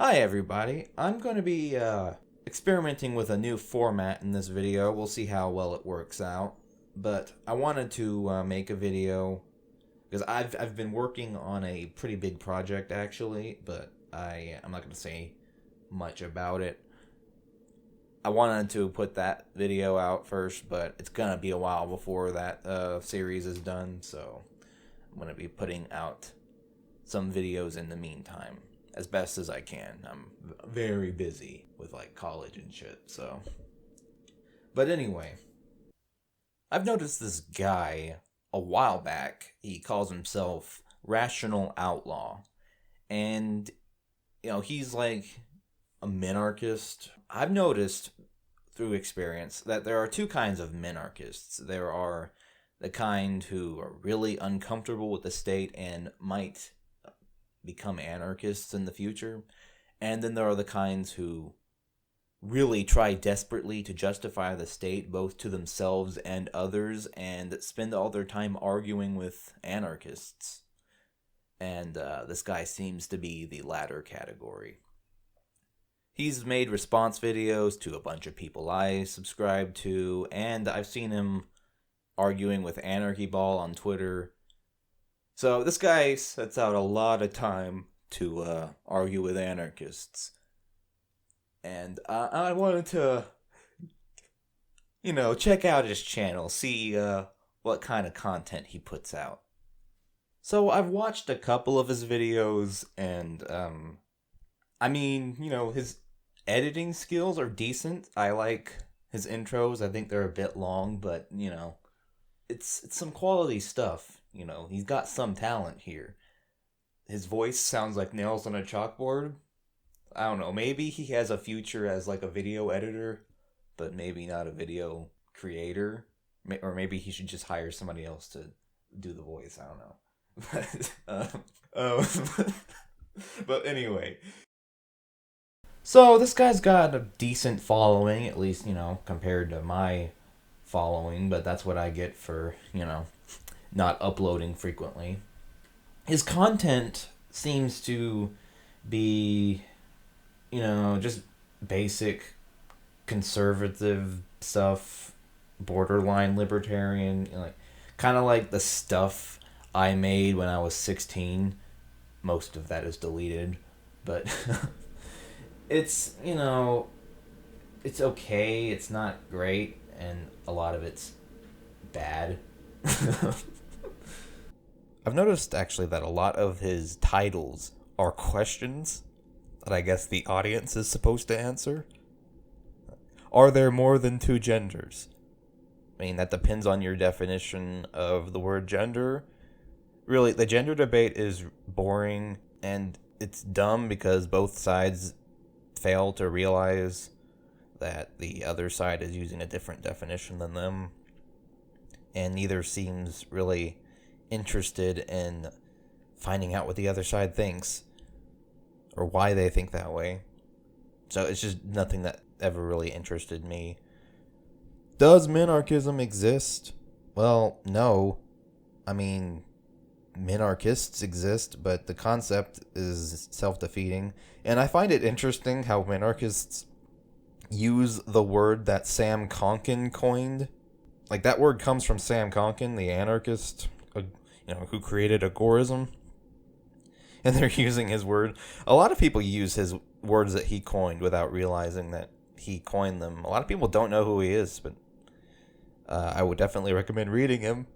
Hi everybody, I'm going to be experimenting with a new format in this video. We'll see how well it works out. But I wanted to make a video because I've been working on a pretty big project actually, but I'm not going to say much about it. I wanted to put that video out first, but it's going to be a while before that series is done, so I'm going to be putting out some videos in the meantime as best as I can. I'm very busy with like college and shit, so. But anyway, I've noticed this guy a while back. He calls himself Rational Outlaw. And, he's like a minarchist. I've noticed through experience that there are two kinds of minarchists. There are the kind who are really uncomfortable with the state and might become anarchists in the future. And then there are the kinds who really try desperately to justify the state both to themselves and others and spend all their time arguing with anarchists. And this guy seems to be the latter category. He's made response videos to a bunch of people I subscribe to, and I've seen him arguing with Anarchy Ball on Twitter. So this guy sets out a lot of time to argue with anarchists. And I wanted to, check out his channel, see what kind of content he puts out. So I've watched a couple of his videos, and his editing skills are decent. I like his intros. I think they're a bit long, but it's some quality stuff. He's got some talent here. His voice sounds like nails on a chalkboard. I don't know, maybe he has a future as like a video editor, but maybe not a video creator. Or maybe he should just hire somebody else to do the voice. I don't know. But anyway. So this guy's got a decent following, at least, compared to my following, but that's what I get for, not uploading frequently. His content seems to be, just basic conservative stuff, borderline libertarian, kind of like the stuff I made when I was 16. Most of that is deleted, but it's, it's okay. It's not great, and a lot of it's bad. I've noticed actually that a lot of his titles are questions that I guess the audience is supposed to answer. Are there more than two genders? I mean, that depends on your definition of the word gender. Really, the gender debate is boring, and it's dumb because both sides fail to realize that the other side is using a different definition than them. And neither seems really interested in finding out what the other side thinks or why they think that way. So it's just nothing that ever really interested me. Does minarchism exist? Well, no. I mean, minarchists exist, but the concept is self-defeating. And I find it interesting how minarchists use the word that Sam Konkin coined. Like, that word comes from Sam Konkin, the anarchist, who created agorism. And they're using his word. A lot of people use his words that he coined without realizing that he coined them. A lot of people don't know who he is, but I would definitely recommend reading him.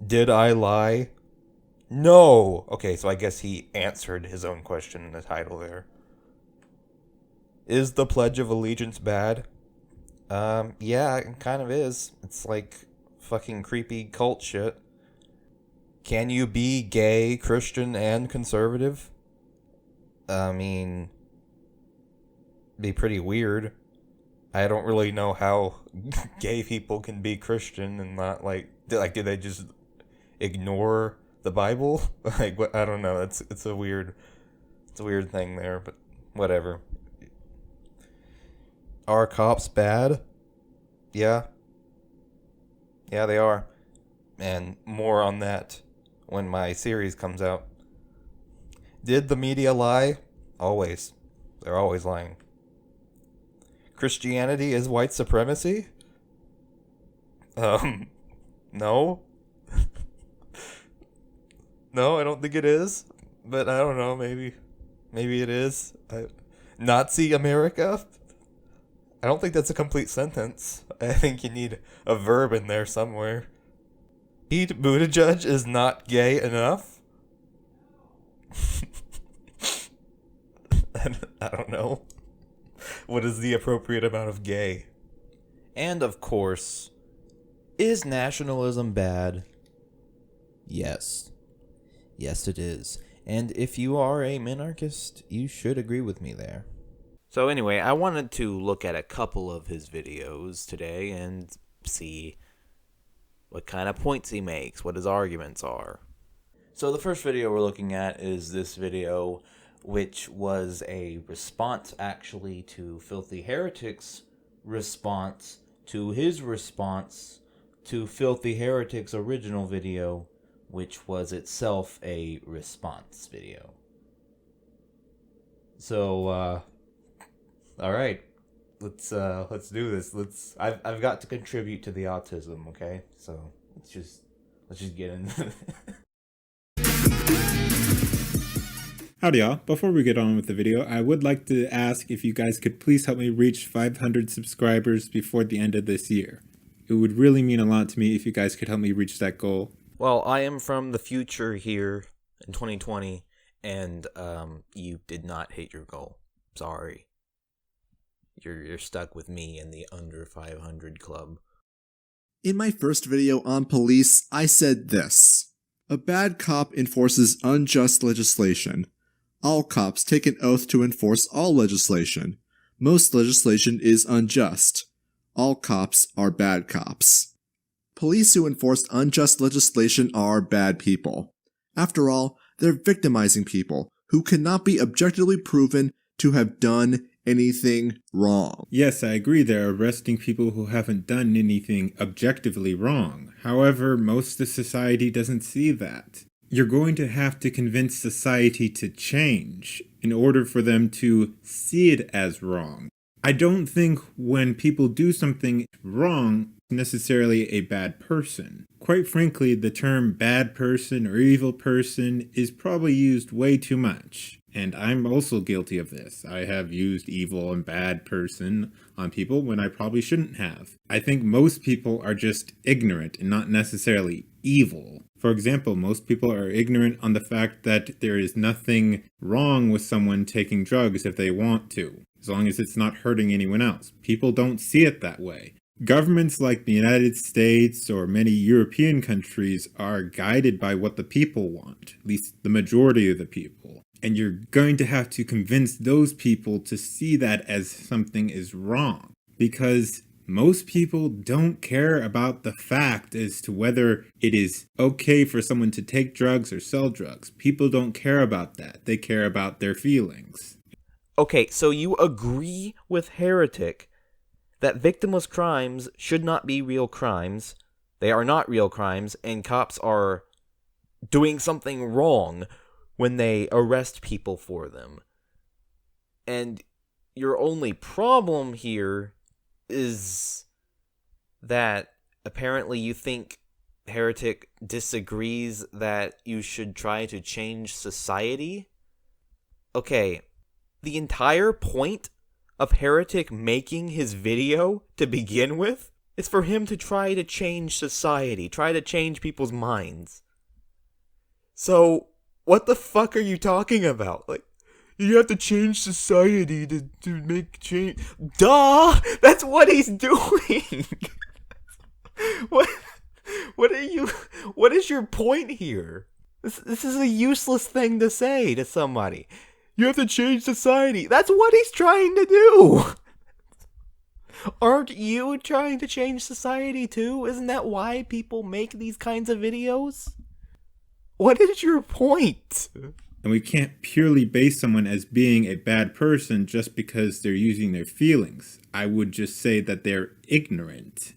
Did I lie? No! Okay, so I guess he answered his own question in the title there. Is the Pledge of Allegiance bad? Yeah, it kind of is. It's like fucking creepy cult shit. Can you be gay, Christian, and conservative? I mean, be pretty weird. I don't really know how gay people can be Christian and not do they just ignore the Bible? What? I don't know. It's a weird thing there, but whatever. Are cops bad? Yeah. Yeah, they are. And more on that when my series comes out. Did the media lie? Always. They're always lying. Christianity is white supremacy? No. No, I don't think it is. But I don't know, maybe it is. Nazi America? I don't think that's a complete sentence. I think you need a verb in there somewhere. Pete Buttigieg is not gay enough? I don't know. What is the appropriate amount of gay? And of course, is nationalism bad? Yes. Yes, it is. And if you are a minarchist, you should agree with me there. So anyway, I wanted to look at a couple of his videos today and see what kind of points he makes, what his arguments are. So the first video we're looking at is this video, which was a response actually to Filthy Heretic's response to his response to Filthy Heretic's original video, which was itself a response video. So, all right, let's do this. I've got to contribute to the autism, okay? So let's just get into it. Howdy y'all, before we get on with the video, I would like to ask if you guys could please help me reach 500 subscribers before the end of this year. It would really mean a lot to me if you guys could help me reach that goal. Well, I am from the future here in 2020, and you did not hit your goal. Sorry. You're stuck with me in the under 500 club. In my first video on police, I said this: a bad cop enforces unjust legislation. All cops take an oath to enforce all legislation. Most legislation is unjust. All cops are bad cops. Police who enforce unjust legislation are bad people. After all, they're victimizing people who cannot be objectively proven to have done anything wrong. Yes, I agree they're arresting people who haven't done anything objectively wrong. However, most of society doesn't see that. You're going to have to convince society to change in order for them to see it as wrong. I don't think when people do something wrong, necessarily a bad person. Quite frankly, the term bad person or evil person is probably used way too much. And I'm also guilty of this. I have used evil and bad person on people when I probably shouldn't have. I think most people are just ignorant and not necessarily evil. For example, most people are ignorant on the fact that there is nothing wrong with someone taking drugs if they want to, as long as it's not hurting anyone else. People don't see it that way. Governments like the United States or many European countries are guided by what the people want, at least the majority of the people. And you're going to have to convince those people to see that as something is wrong. Because most people don't care about the fact as to whether it is okay for someone to take drugs or sell drugs. People don't care about that. They care about their feelings. Okay, so you agree with Heretic that victimless crimes should not be real crimes. They are not real crimes, and cops are doing something wrong when they arrest people for them. And your only problem here is that apparently you think Heretic disagrees that you should try to change society? Okay, the entire point of Heretic making his video to begin with is for him to try to change society, try to change people's minds. So, what the fuck are you talking about? Like, you have to change society to make change. Duh! That's what he's doing! What is your point here? This is a useless thing to say to somebody. You have to change society. That's what he's trying to do. Aren't you trying to change society too? Isn't that why people make these kinds of videos? What is your point? And we can't purely base someone as being a bad person just because they're using their feelings. I would just say that they're ignorant.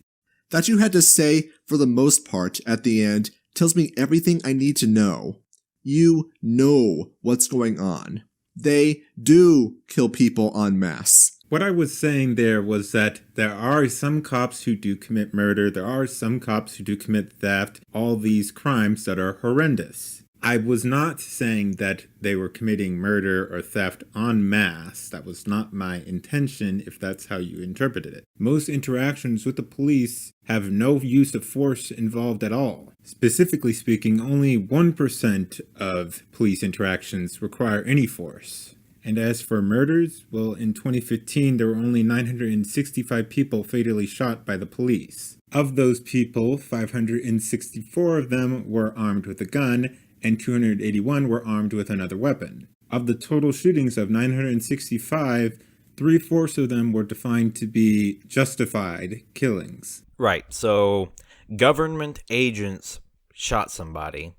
That you had to say, for the most part, at the end, tells me everything I need to know. You know what's going on. They do kill people en masse. What I was saying there was that there are some cops who do commit murder, there are some cops who do commit theft, all these crimes that are horrendous. I was not saying that they were committing murder or theft en masse. That was not my intention, if that's how you interpreted it. Most interactions with the police have no use of force involved at all. Specifically speaking, only 1% of police interactions require any force. And as for murders, well, in 2015, there were only 965 people fatally shot by the police. Of those people, 564 of them were armed with a gun, and 281 were armed with another weapon. Of the total shootings of 965, 3/4 of them were defined to be justified killings. Right, so government agents shot somebody.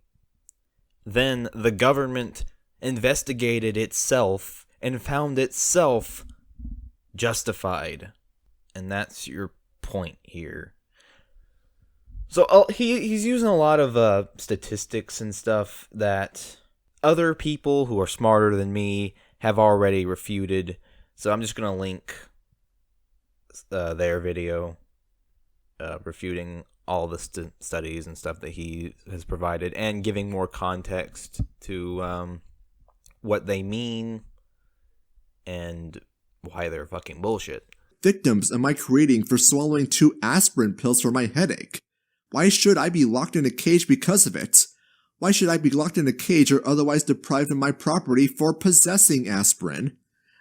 Then the government investigated itself and found itself justified. And that's your point here. So he's using a lot of statistics and stuff that other people who are smarter than me have already refuted. So I'm just going to link their video refuting all the studies and stuff that he has provided and giving more context to what they mean and why they're fucking bullshit. Victims am I creating for swallowing 2 aspirin pills for my headache? Why should I be locked in a cage because of it? Why should I be locked in a cage or otherwise deprived of my property for possessing aspirin?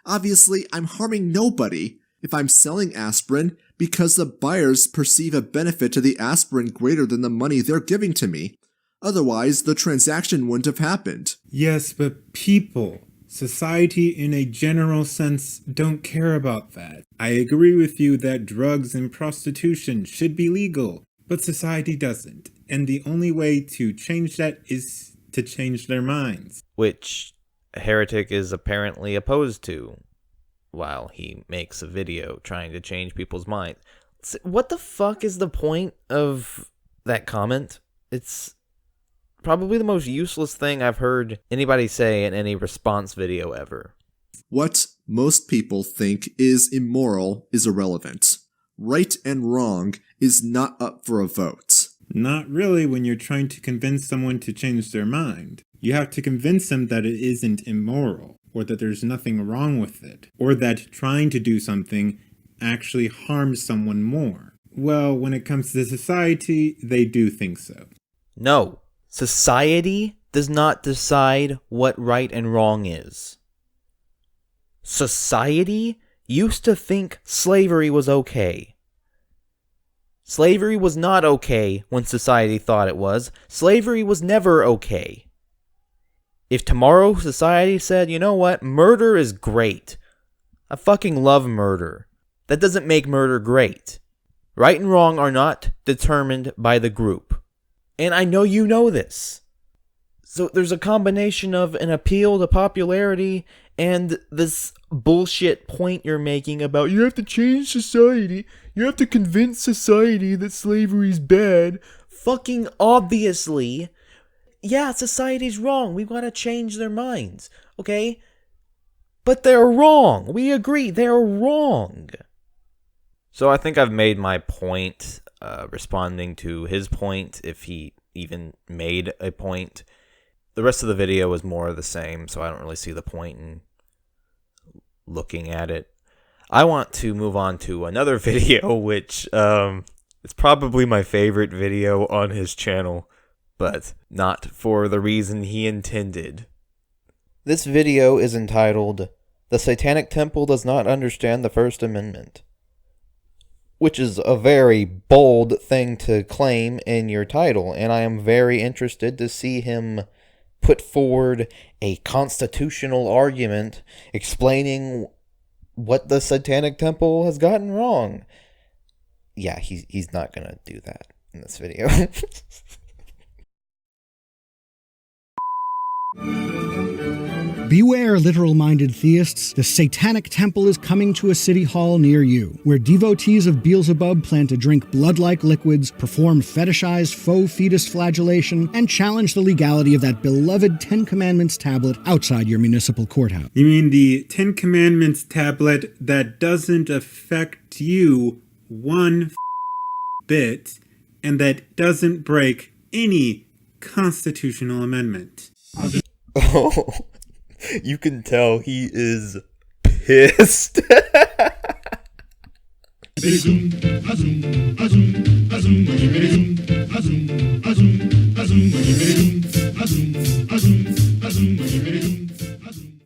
Obviously, I'm harming nobody if I'm selling aspirin because the buyers perceive a benefit to the aspirin greater than the money they're giving to me. Otherwise, the transaction wouldn't have happened. Yes, but people, society in a general sense, don't care about that. I agree with you that drugs and prostitution should be legal, but society doesn't. And the only way to change that is to change their minds. Which Heretic is apparently opposed to while he makes a video trying to change people's minds. What the fuck is the point of that comment? It's probably the most useless thing I've heard anybody say in any response video ever. What most people think is immoral is irrelevant. Right and wrong is not up for a vote. Not really when you're trying to convince someone to change their mind. You have to convince them that it isn't immoral, or that there's nothing wrong with it, or that trying to do something actually harms someone more. Well, when it comes to society, they do think so. No. Society does not decide what right and wrong is. Society used to think slavery was okay. Slavery was not okay when society thought it was. Slavery was never okay. If tomorrow society said, you know what, murder is great. I fucking love murder. That doesn't make murder great. Right and wrong are not determined by the group. And I know you know this. So there's a combination of an appeal to popularity and this bullshit point you're making about you have to change society. You have to convince society that slavery's bad. Fucking obviously. Yeah, society's wrong. We've got to change their minds. Okay? But they're wrong. We agree. They're wrong. So I think I've made my point. Responding to his point, if he even made a point. The rest of the video was more of the same, so I don't really see the point in looking at it. I want to move on to another video, which is probably my favorite video on his channel, but not for the reason he intended. This video is entitled, "The Satanic Temple Does Not Understand the First Amendment," which is a very bold thing to claim in your title, and I am very interested to see him put forward a constitutional argument explaining what the Satanic Temple has gotten wrong. Yeah, he's not gonna do that in this video. Beware, literal-minded theists. The Satanic Temple is coming to a city hall near you, where devotees of Beelzebub plan to drink blood-like liquids, perform fetishized faux fetus flagellation, and challenge the legality of that beloved Ten Commandments tablet outside your municipal courthouse. You mean the Ten Commandments tablet that doesn't affect you one bit, and that doesn't break any constitutional amendment? Oh, you can tell he is pissed.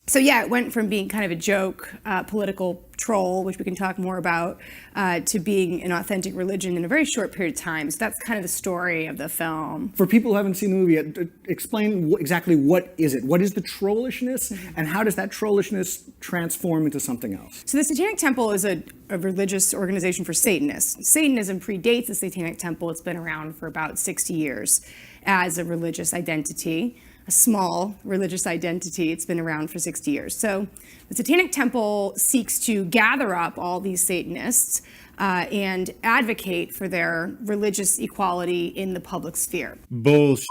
So yeah, it went from being kind of a joke, political troll, which we can talk more about, to being an authentic religion in a very short period of time. So that's kind of the story of the film. For people who haven't seen the movie yet, explain exactly what is it? What is the trollishness, and how does that trollishness transform into something else? So the Satanic Temple is a religious organization for Satanists. Satanism predates the Satanic Temple. It's been around for about 60 years as a religious identity. A small religious identity. It's been around for 60 years. So the Satanic Temple seeks to gather up all these Satanists and advocate for their religious equality in the public sphere. Bullshit.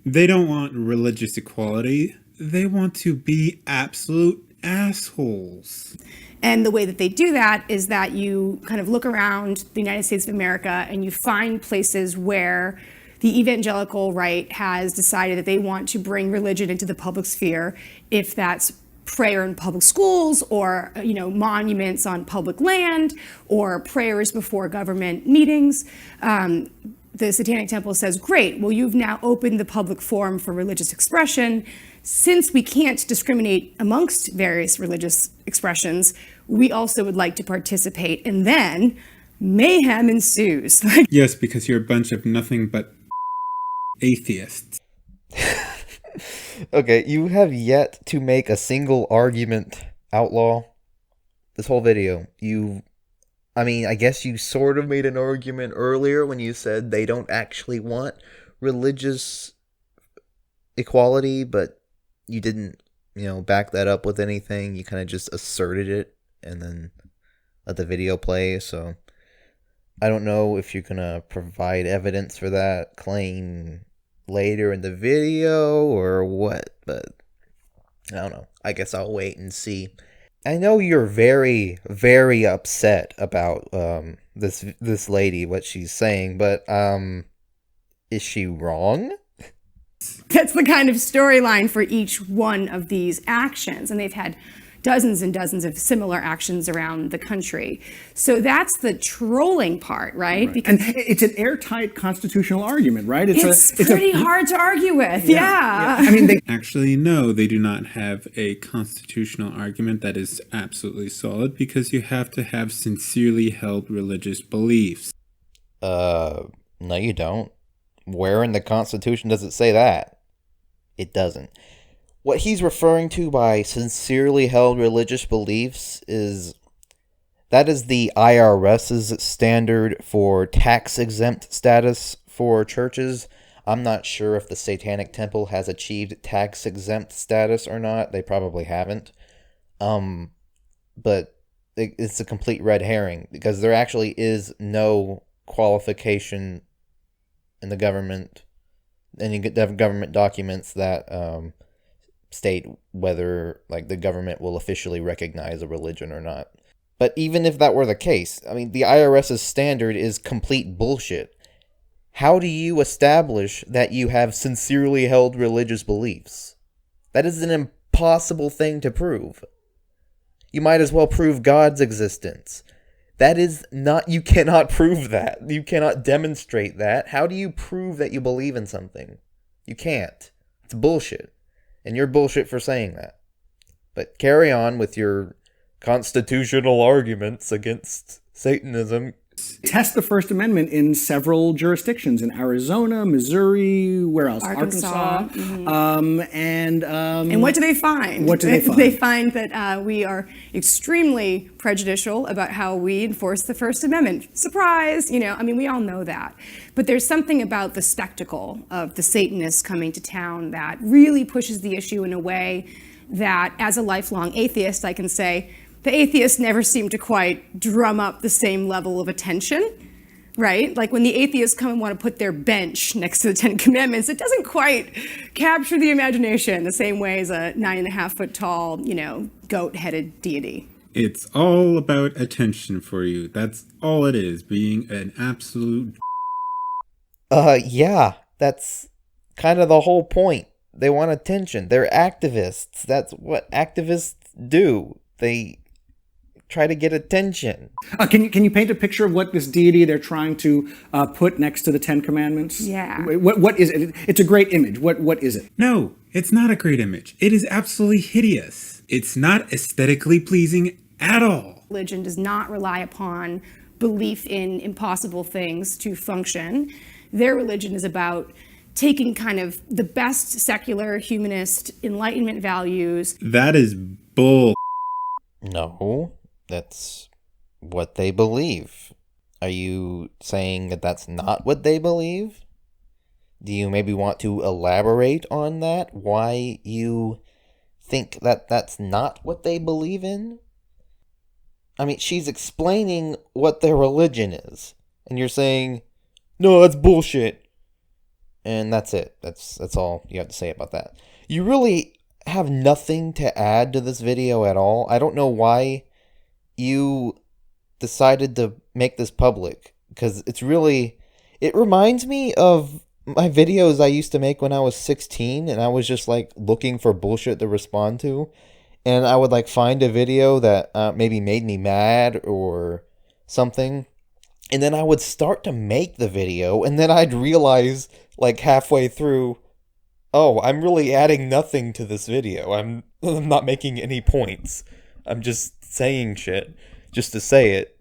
They don't want religious equality. They want to be absolute assholes. And the way that they do that is that you kind of look around the United States of America and you find places where the evangelical right has decided that they want to bring religion into the public sphere, if that's prayer in public schools, or monuments on public land, or prayers before government meetings. The Satanic Temple says, great, well, you've now opened the public forum for religious expression. Since we can't discriminate amongst various religious expressions, we also would like to participate. And then mayhem ensues. Yes, because you're a bunch of nothing but atheists. Okay, you have yet to make a single argument, Outlaw. This whole video, I guess you sort of made an argument earlier when you said they don't actually want religious equality, but you didn't, back that up with anything. You kind of just asserted it and then let the video play, so I don't know if you're gonna provide evidence for that claim later in the video or what, but I don't know. I guess I'll wait and see. I know you're very, very upset about this lady, what she's saying, but is she wrong? That's the kind of storyline for each one of these actions, and they've had dozens and dozens of similar actions around the country. So that's the trolling part, right? Because and it's an airtight constitutional argument, right? It's pretty hard to argue with, yeah. I mean, Actually, no, they do not have a constitutional argument that is absolutely solid, because you have to have sincerely held religious beliefs. No, you don't. Where in the Constitution does it say that? It doesn't. What he's referring to by sincerely held religious beliefs is the IRS's standard for tax-exempt status for churches. I'm not sure if the Satanic Temple has achieved tax-exempt status or not. They probably haven't. But it's a complete red herring, because there actually is no qualification in the government, any government documents that state whether the government will officially recognize a religion or not. But even if that were the case, the IRS's standard is complete bullshit. How do you establish that you have sincerely held religious beliefs? That is an impossible thing to prove. You might as well prove God's existence. You cannot prove that. You cannot demonstrate that. How do you prove that you believe in something? You can't. It's bullshit. And you're bullshit for saying that. But carry on with your constitutional arguments against Satanism. Test the First Amendment in several jurisdictions, in Arizona, Missouri, where else? Arkansas. Mm-hmm. And what do they find? What do they find? They find that we are extremely prejudicial about how we enforce the First Amendment. Surprise! We all know that. But there's something about the spectacle of the Satanists coming to town that really pushes the issue in a way that as a lifelong atheist, I can say the atheists never seem to quite drum up the same level of attention, right? Like when the atheists come and want to put their bench next to the Ten Commandments, it doesn't quite capture the imagination the same way as a 9.5 foot tall, goat-headed deity. It's all about attention for you. That's all it is, being an absolute... Yeah, that's kind of the whole point. They want attention. They're activists. That's what activists do. They try to get attention. Can you paint a picture of what this deity they're trying to put next to the Ten Commandments? Yeah. What is it? It's a great image. What is it? No, it's not a great image. It is absolutely hideous. It's not aesthetically pleasing at all. Religion does not rely upon belief in impossible things to function. Their religion is about taking kind of the best secular, humanist, Enlightenment values. That is bull. No, that's what they believe. Are you saying that that's not what they believe? Do you maybe want to elaborate on that? Why you think that that's not what they believe in? I mean, she's explaining what their religion is, and you're saying, no, that's bullshit. And that's it. That's all you have to say about that. You really have nothing to add to this video at all. I don't know why you decided to make this public, because it reminds me of my videos I used to make when I was 16, and I was just like looking for bullshit to respond to, and I would like find a video that maybe made me mad or something, and then I would start to make the video, and then I'd realize like halfway through, oh, I'm really adding nothing to this video. I'm not making any points. I'm just saying shit just to say it.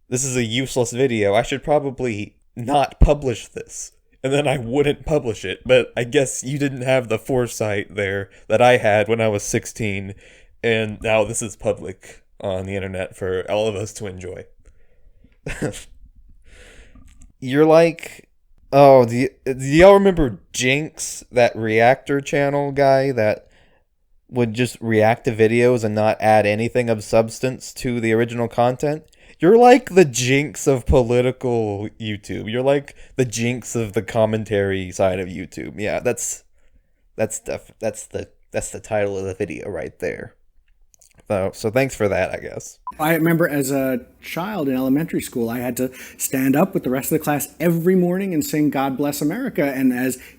This is a useless video. I should probably not publish this. And then I wouldn't publish it. But I guess you didn't have the foresight there that I had when I was 16. And now this is public on the internet for all of us to enjoy. You're like... Oh, do y'all remember Jinx, that reactor channel guy that would just react to videos and not add anything of substance to the original content? You're like the Jinx of political YouTube. You're like the Jinx of the commentary side of YouTube. Yeah, that's the title of the video right there. So thanks for that, I guess. I remember as a child in elementary school, I had to stand up with the rest of the class every morning and sing "God Bless America." And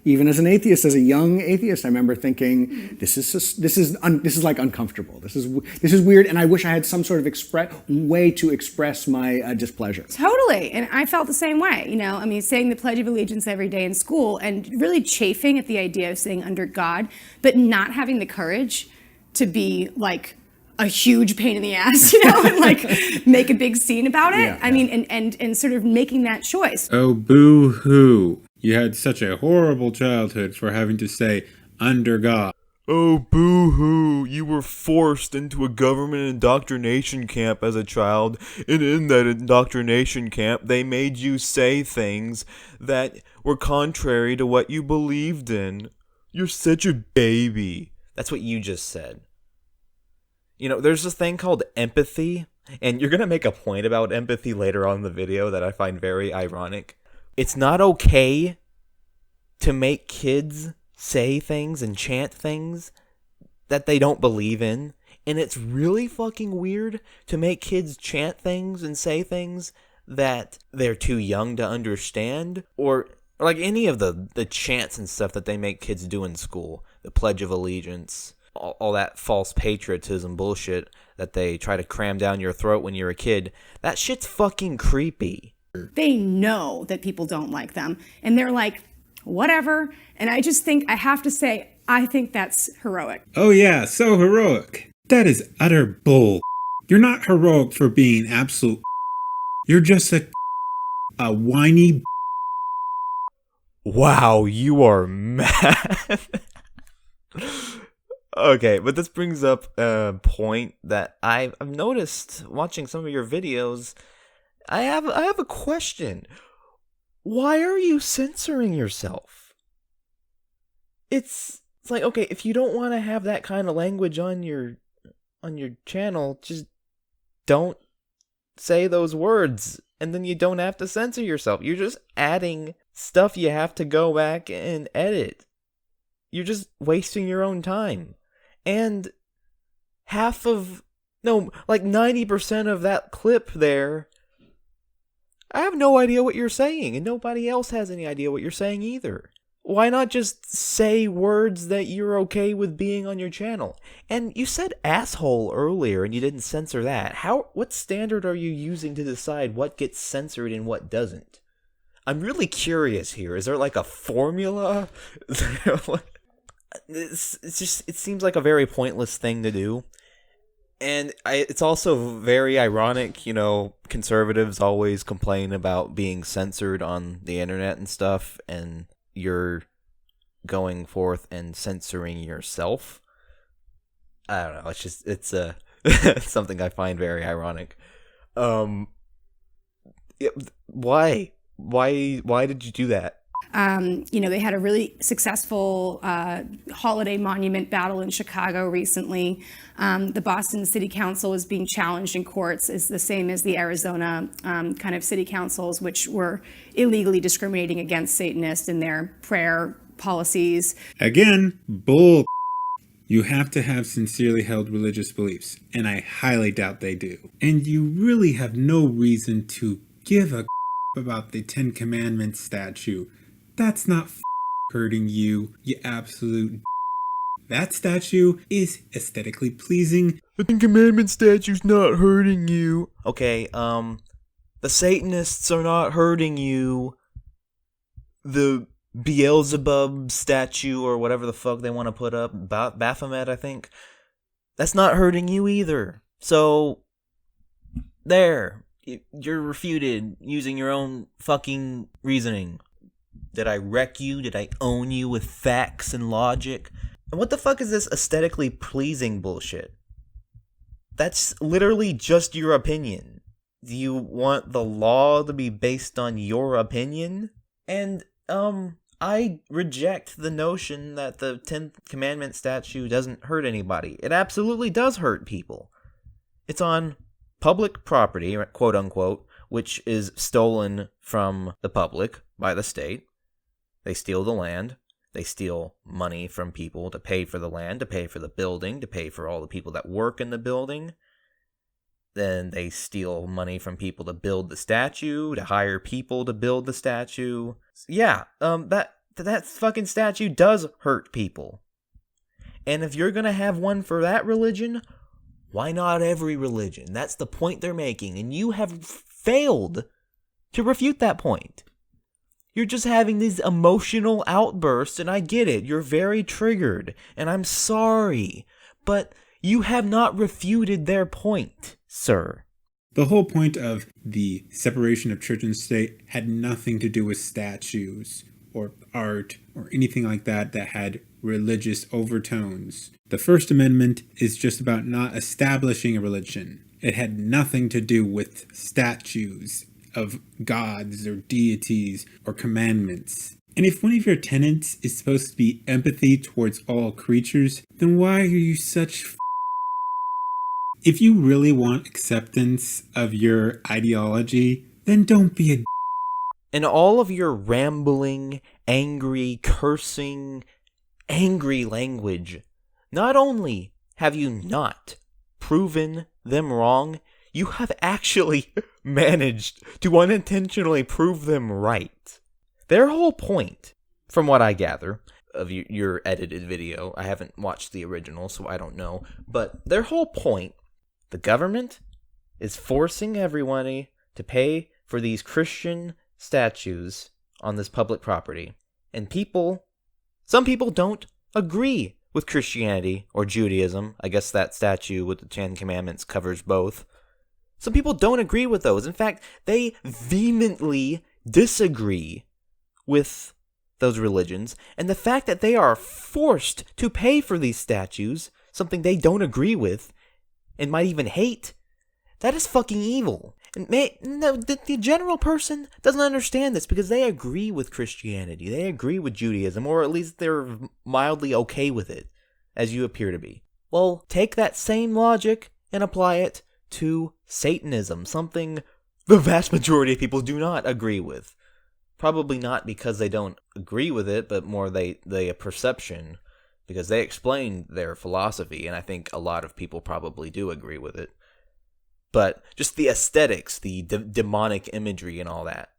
even as an atheist, as a young atheist, I remember thinking, this is like uncomfortable. This is weird, and I wish I had some sort of way to express my displeasure. Totally, and I felt the same way. I mean, saying the Pledge of Allegiance every day in school and really chafing at the idea of saying "under God," but not having the courage to be like a huge pain in the ass, and like make a big scene about it. I mean, and sort of making that choice. Oh, boo-hoo. You had such a horrible childhood for having to say, under God. Oh, boo-hoo, you were forced into a government indoctrination camp as a child, and in that indoctrination camp, they made you say things that were contrary to what you believed in. You're such a baby. That's what you just said. There's this thing called empathy, and you're going to make a point about empathy later on in the video that I find very ironic. It's not okay to make kids say things and chant things that they don't believe in, and it's really fucking weird to make kids chant things and say things that they're too young to understand, or like any of the chants and stuff that they make kids do in school, the Pledge of Allegiance, all that false patriotism bullshit that they try to cram down your throat when you're a kid. That shit's fucking creepy. They know that people don't like them, and they're like, whatever. And I just think, I have to say, I think that's heroic. Oh yeah, so heroic. That is utter bull. You're not heroic for being absolute. You're just a whiny. Wow, you are mad. Okay, but this brings up a point that I've noticed watching some of your videos. I have a question. Why are you censoring yourself? It's It's like, okay, if you don't want to have that kind of language on your channel, just don't say those words, and then you don't have to censor yourself. You're just adding stuff you have to go back and edit. You're just wasting your own time. And 90% of that clip there, I have no idea what you're saying, and nobody else has any idea what you're saying either. Why not just say words that you're okay with being on your channel? And you said asshole earlier and you didn't censor that. What standard are you using to decide what gets censored and what doesn't? I'm really curious here. Is there like a formula? It seems like a very pointless thing to do. And it's also very ironic, conservatives always complain about being censored on the internet and stuff, and you're going forth and censoring yourself. I don't know. It's something I find very ironic. Why did you do that? They had a really successful holiday monument battle in Chicago recently. The Boston City Council is being challenged in courts, is the same as the Arizona kind of city councils, which were illegally discriminating against Satanists in their prayer policies. Again, bull. You have to have sincerely held religious beliefs, and I highly doubt they do. And you really have no reason to give a about the Ten Commandments statue. That's not hurting you, you absolute. That statue is aesthetically pleasing. The Ten Commandments statue's not hurting you. Okay, the Satanists are not hurting you. The Beelzebub statue, or whatever the fuck they want to put up, Baphomet, I think, that's not hurting you either. So, there. You're refuted using your own fucking reasoning. Did I wreck you? Did I own you with facts and logic? And what the fuck is this aesthetically pleasing bullshit? That's literally just your opinion. Do you want the law to be based on your opinion? And, I reject the notion that the 10th Commandment statue doesn't hurt anybody. It absolutely does hurt people. It's on public property, quote unquote, which is stolen from the public by the state. They steal the land. They steal money from people to pay for the land, to pay for the building, to pay for all the people that work in the building. Then they steal money from people to build the statue, to hire people to build the statue. Yeah, that fucking statue does hurt people. And if you're gonna have one for that religion, why not every religion? That's the point they're making, and you have failed to refute that point. You're just having these emotional outbursts, and I get it. You're very triggered, and I'm sorry. But you have not refuted their point, sir. The whole point of the separation of church and state had nothing to do with statues or art or anything like that had religious overtones. The First Amendment is just about not establishing a religion. It had nothing to do with statues of gods or deities or commandments. And if one of your tenets is supposed to be empathy towards all creatures, then why are you such If you really want acceptance of your ideology, then don't be a In all of your rambling, angry, cursing, angry language, not only have you not proven them wrong, you have actually managed to unintentionally prove them right. Their whole point, from what I gather of your edited video, I haven't watched the original, so I don't know, but their whole point, the government is forcing everybody to pay for these Christian statues on this public property. And some people don't agree with Christianity or Judaism. I guess that statue with the Ten Commandments covers both. Some people don't agree with those. In fact, they vehemently disagree with those religions. And the fact that they are forced to pay for these statues, something they don't agree with and might even hate, that is fucking evil. No, the general person doesn't understand this because they agree with Christianity. They agree with Judaism, or at least they're mildly okay with it, as you appear to be. Well, take that same logic and apply it to Satanism, something the vast majority of people do not agree with. Probably not because they don't agree with it, but more they a perception, because they explain their philosophy, and I think a lot of people probably do agree with it. But just the aesthetics, the demonic imagery and all that.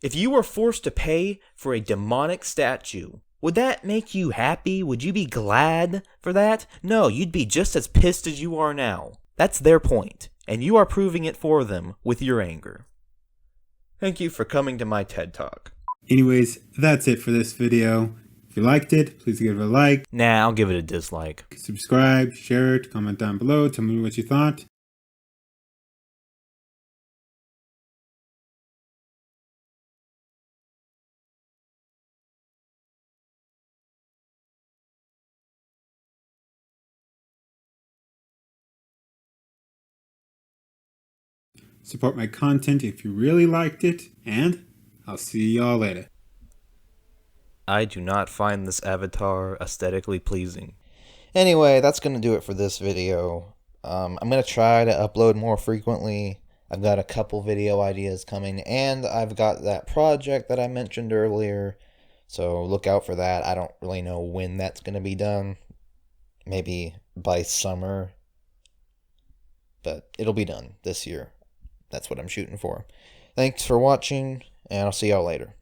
If you were forced to pay for a demonic statue, would that make you happy? Would you be glad for that? No, you'd be just as pissed as you are now. That's their point, and you are proving it for them with your anger. Thank you for coming to my TED Talk. Anyways, that's it for this video. If you liked it, please give it a like. Nah, I'll give it a dislike. Subscribe, share it, comment down below, tell me what you thought. Support my content if you really liked it, and I'll see y'all later. I do not find this avatar aesthetically pleasing. Anyway, that's going to do it for this video. I'm going to try to upload more frequently. I've got a couple video ideas coming, and I've got that project that I mentioned earlier, so look out for that. I don't really know when that's going to be done. Maybe by summer, but it'll be done this year. That's what I'm shooting for. Thanks for watching, and I'll see y'all later.